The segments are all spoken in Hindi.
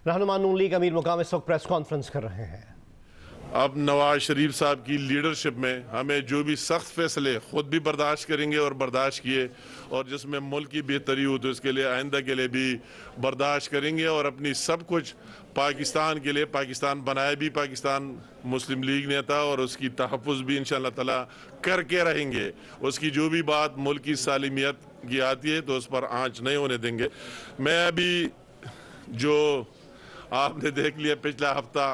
रहनुमा नून लीग अमीर मुकाम इस वक्त प्रेस कॉन्फ्रेंस कर रहे हैं। अब नवाज शरीफ साहब की लीडरशिप में हमें जो भी सख्त फैसले खुद भी बर्दाश्त करेंगे और बर्दाश्त किए, और जिसमें मुल्क की बेहतरी हो तो इसके लिए आइंदा के लिए भी बर्दाश्त करेंगे और अपनी सब कुछ पाकिस्तान के लिए, पाकिस्तान बनाया भी पाकिस्तान मुस्लिम लीग ने था और उसकी तहफ़्फ़ुज़ भी इंशाअल्लाह ताला करके रहेंगे। उसकी जो भी बात मुल्क की सालिमियत की आती है तो उस पर आँच नहीं होने देंगे। मैं अभी जो आपने देख लिया पिछला हफ्ता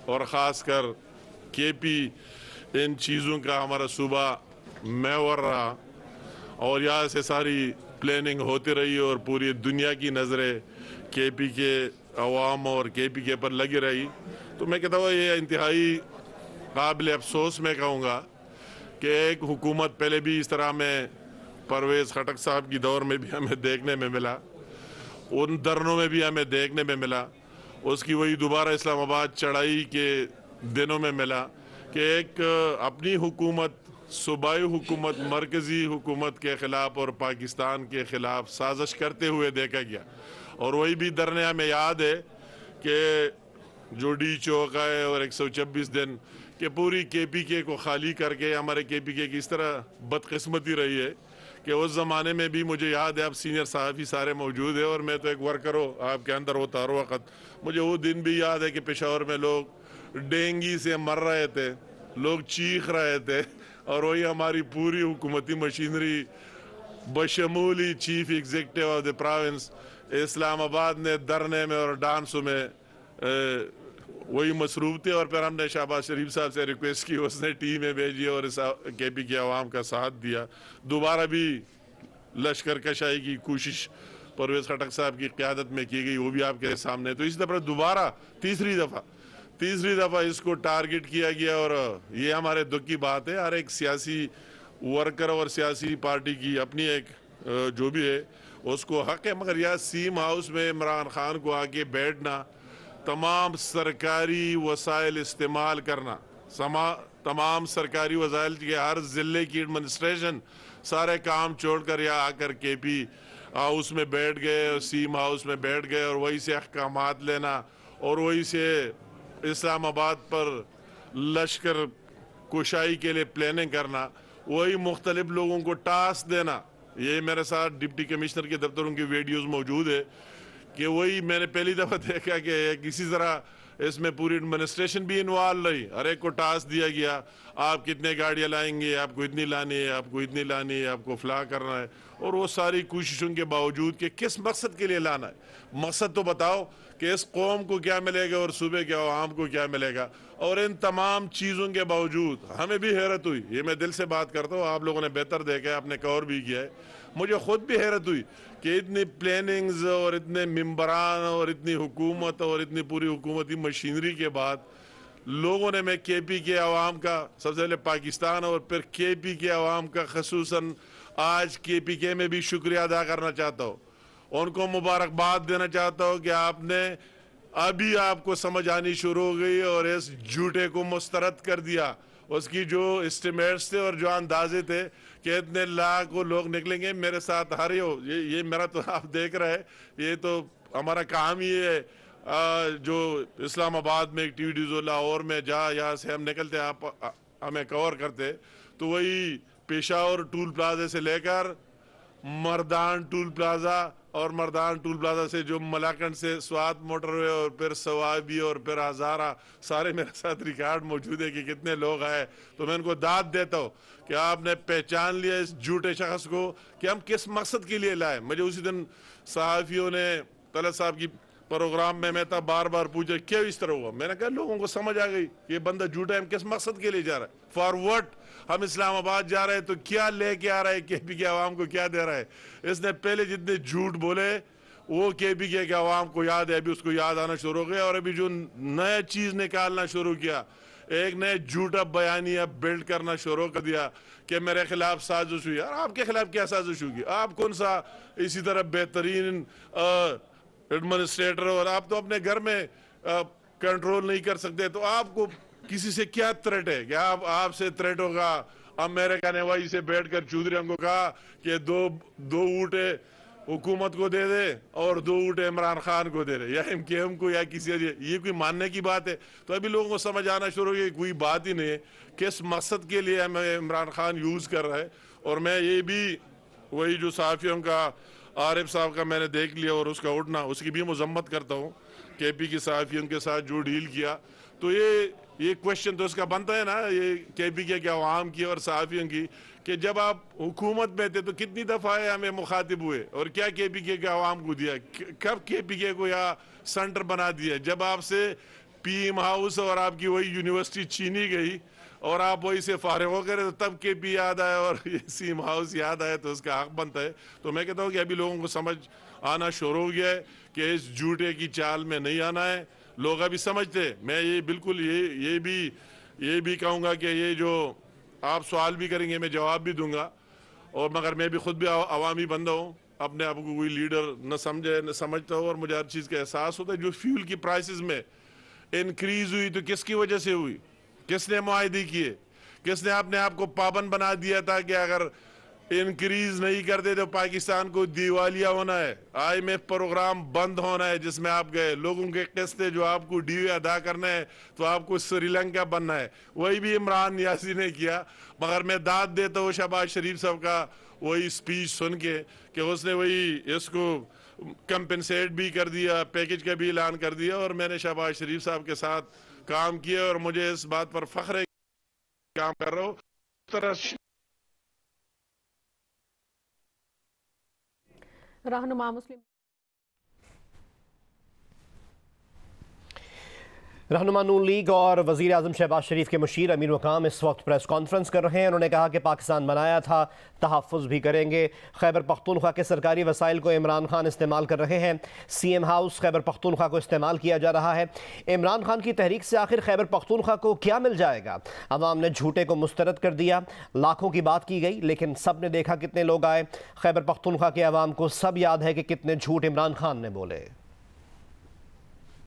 और ख़ास कर केपी, इन चीज़ों का हमारा सूबा महवर रहा और यहाँ से सारी प्लानिंग होती रही और पूरी दुनिया की नज़रें केपी के अवाम और केपी के पर लगी रही। तो मैं कहता हूँ ये इंतहाई काबिल अफसोस मैं कहूँगा कि एक हुकूमत पहले भी इस तरह में परवेज़ खटक साहब की दौर में भी हमें देखने में मिला, उन धरनों में भी हमें देखने में मिला, उसकी वही दोबारा इस्लामाबाद चढ़ाई के दिनों में मिला कि एक अपनी हुकूमत, सूबाई हुकूमत, मरकज़ी हुकूमत के ख़िलाफ़ और पाकिस्तान के ख़िलाफ़ साजिश करते हुए देखा गया। और वही भी धरने हमें याद है कि जो डी चौक है और 126 दिन के पूरी KPK को खाली करके हमारे KPK की इस तरह बदकिस्मती रही है कि उस ज़माने में भी मुझे याद है, आप सीनियर सहाफ़ी सारे मौजूद है और मैं तो एक वर्कर हो आपके अंदर होता हर वक्त। मुझे वो दिन भी याद है कि पेशावर में लोग डेंगू से मर रहे थे, लोग चीख रहे थे और वही हमारी पूरी हुकूमती मशीनरी बशमूली chief executive of the province Islamabad ने धरने में और डांसों में वही मसरूफ थे। और फिर हमने शहबाज शरीफ साहब से रिक्वेस्ट की, उसने टीमें भेजी और इस KPK अवाम का साथ दिया। दोबारा भी लश्कर कशाई की कोशिश परवेज़ खटक साहब की क़यादत में की गई, वो भी आपके सामने। तो इस दफ़ा दोबारा तीसरी दफ़ा इसको टारगेट किया गया और ये हमारे दुख की बात है। हर एक सियासी वर्कर और सियासी पार्टी की अपनी एक जो भी है उसको हक है, मगर यह सीम हाउस में इमरान खान को आके बैठना, तमाम सरकारी वसाइल इस्तेमाल करना, तमाम सरकारी वसाइल के हर ज़िले की एडमिनिस्ट्रेशन सारे काम छोड़कर यहाँ आकर KP हाउस में बैठ गए, सीम हाउस में बैठ गए और वही से अहकामात लेना और वही से इस्लामाबाद पर लश्कर कुशाई के लिए प्लानिंग करना, वही मुख्तलिफ लोगों को टास्क देना। ये मेरे साथ डिप्टी कमिश्नर के दफ्तरों की वीडियोस मौजूद है कि वही मैंने पहली दफ़ा देखा कि किसी तरह इसमें पूरी एडमिनिस्ट्रेशन भी इन्वॉल्व रही। हर एक को टास्क दिया गया, आप कितने गाड़ियाँ लाएंगे, आपको इतनी लानी है, आपको इतनी लानी है, आपको फला करना है। और वो सारी कोशिशों के बावजूद कि किस मकसद के लिए लाना है, मकसद तो बताओ कि इस कौम को क्या मिलेगा और सूबे के अवाम को क्या मिलेगा। और इन तमाम चीज़ों के बावजूद हमें भी हैरत हुई, ये मैं दिल से बात करता हूँ, आप लोगों ने बेहतर देखा है, आपने कवर भी किया है, मुझे ख़ुद भी हैरत हुई कि इतनी प्लानिंग्स और इतने मेंबरान और इतनी हुकूमत और इतनी पूरी हुकूमती मशीनरी के बाद लोगों ने, मैं KPK अवाम का सबसे पहले पाकिस्तान और फिर KPK अवाम का खसूसन आज KPK में भी शुक्रिया अदा करना चाहता हूँ, उनको मुबारकबाद देना चाहता हूँ कि आपने अभी आपको समझ आनी शुरू हो गई और इस झूठे को मुस्तरद कर दिया। उसकी जो एस्टिमेट्स थे और जो अंदाजे थे कि इतने लाखों लोग निकलेंगे, मेरे साथ हर ये मेरा तो आप देख रहे हैं, ये तो हमारा काम ही है। जो इस्लामाबाद में एक्टिविटीज़ हो, लाहौर में जहाँ यहाँ से हम निकलते आप हमें कवर करते, तो वही पेशावर टूल प्लाजा से लेकर मर्दान टूल प्लाजा और मर्दान टूल प्लाजा से जो मलाकंड से स्वात मोटरवे और फिर सवाबी और फिर हज़ारा, सारे मेरे साथ रिकॉर्ड मौजूद है कि कितने लोग आए। तो मैं उनको दाद देता हूँ कि आपने पहचान लिया इस झूठे शख्स को कि हम किस मकसद के लिए लाए। मुझे उसी दिन सहाफ़ियों ने तलत साहब की प्रोग्राम में मैं था, बार बार पूछा क्यों इस तरह हुआ। मैंने कहा लोगों को समझ आ गई कि ये बंदा झूठा है, हम किस मकसद के लिए जा रहा है, फॉर व्हाट हम इस्लामाबाद जा रहे हैं, तो क्या लेके आ रहा है, KPK अवाम को क्या दे रहा है। इसने पहले जितने झूठ बोले वो KPK के अवाम को याद है, अभी उसको याद आना शुरू हो गया और अभी जो नया चीज़ निकालना शुरू किया, एक नए झूठा बयानिया बिल्ड करना शुरू कर दिया कि मेरे खिलाफ साजिश हुई। और आपके खिलाफ क्या साजिश होगी, आप कौन सा इसी तरह बेहतरीन एडमिनिस्ट्रेटर, और आप तो अपने घर में कंट्रोल नहीं कर सकते, तो आपको किसी से क्या थ्रेट है कि आपसे थ्रेट होगा। अमेरिका ने वही से बैठकर चौधरी को कहा कि दो ऊँट हुकूमत को दे दे और 2 ऊँट इमरान खान को दे दे या MKM को या किसी, ये कोई मानने की बात है? तो अभी लोगों को समझ आना शुरू हो गया कोई बात ही नहीं है, किस मकसद के लिए हमें इमरान खान यूज़ कर रहा है। और मैं ये भी वही जो सहाफ़ियों का आरिफ साहब का मैंने देख लिया और उसका उठना, उसकी भी मजम्मत करता हूँ। KP की सहाफ़ियों के साथ जो डील किया, तो ये क्वेश्चन तो इसका बनता है ना, ये KP के क्या अवाम की और सहाफ़ियों की, कि जब आप हुकूमत में थे तो कितनी दफ़ा है हमें मुखातिब हुए और क्या KPK के अवाम को दिया, कब KPK को यहाँ सेंटर बना दिया? जब आपसे PM हाउस और आपकी वही यूनिवर्सिटी छीनी गई और आप वही से फारिग हो गए, तो तब KP याद आया और CM हाउस याद आया, तो उसका हक बनता है। तो मैं कहता हूँ कि अभी लोगों को समझ आना शुरू हो गया है कि इस झूठे की चाल में नहीं आना है। लोग अभी समझते, मैं ये बिल्कुल ये भी कहूँगा कि ये जो आप सवाल भी करेंगे मैं जवाब भी दूंगा, और मगर मैं भी खुद भी अवामी बंदा हूँ, अपने आप को कोई लीडर न समझे न समझता हो, और मुझे हर चीज़ का एहसास होता है। जो फ्यूल की प्राइसेस में इंक्रीज हुई तो किसकी वजह से हुई? किसने मुआहदे किए? किसने अपने आप को पाबंद बना दिया था कि अगर इंक्रीज नहीं करते तो पाकिस्तान को दिवालिया होना है, IMF प्रोग्राम बंद होना है जिसमें आप गए, लोगों के किस्ते जो आपको ड्यू अदा करना है तो आपको श्रीलंका बनना है। वही भी इमरान नियाज़ी ने किया। मगर मैं दाद देता हूँ शहबाज शरीफ साहब का वही स्पीच सुन के कि उसने वही इसको कंपनसेट भी कर दिया, पैकेज का भी ऐलान कर दिया, और मैंने शहबाज शरीफ साहब के साथ काम किया और मुझे इस बात पर फख्र है काम कर रहा हूँ। रहनुमा मुस्लिम रहनुमा नून लीग और वज़ीर आज़म शहबाज शरीफ के मुशीर अमीर मुकाम इस वक्त प्रेस कॉन्फ्रेंस कर रहे हैं। उन्होंने कहा कि पाकिस्तान बनाया था, तहफ़्फ़ुज़ भी करेंगे। खैबर पख्तूनख्वा के सरकारी वसाइल को इमरान खान इस्तेमाल कर रहे हैं। CM हाउस खैबर पख्तूनख्वा को इस्तेमाल किया जा रहा है। इमरान खान की तहरीक से आखिर खैबर पख्तूनख्वा को क्या मिल जाएगा? अवाम ने झूठे को मुस्तरद कर दिया, लाखों की बात की गई, लेकिन सब ने देखा कितने लोग आए। खैबर पख्तूनख्वा के अवाम को सब याद है कि कितने झूठ इमरान खान ने बोले।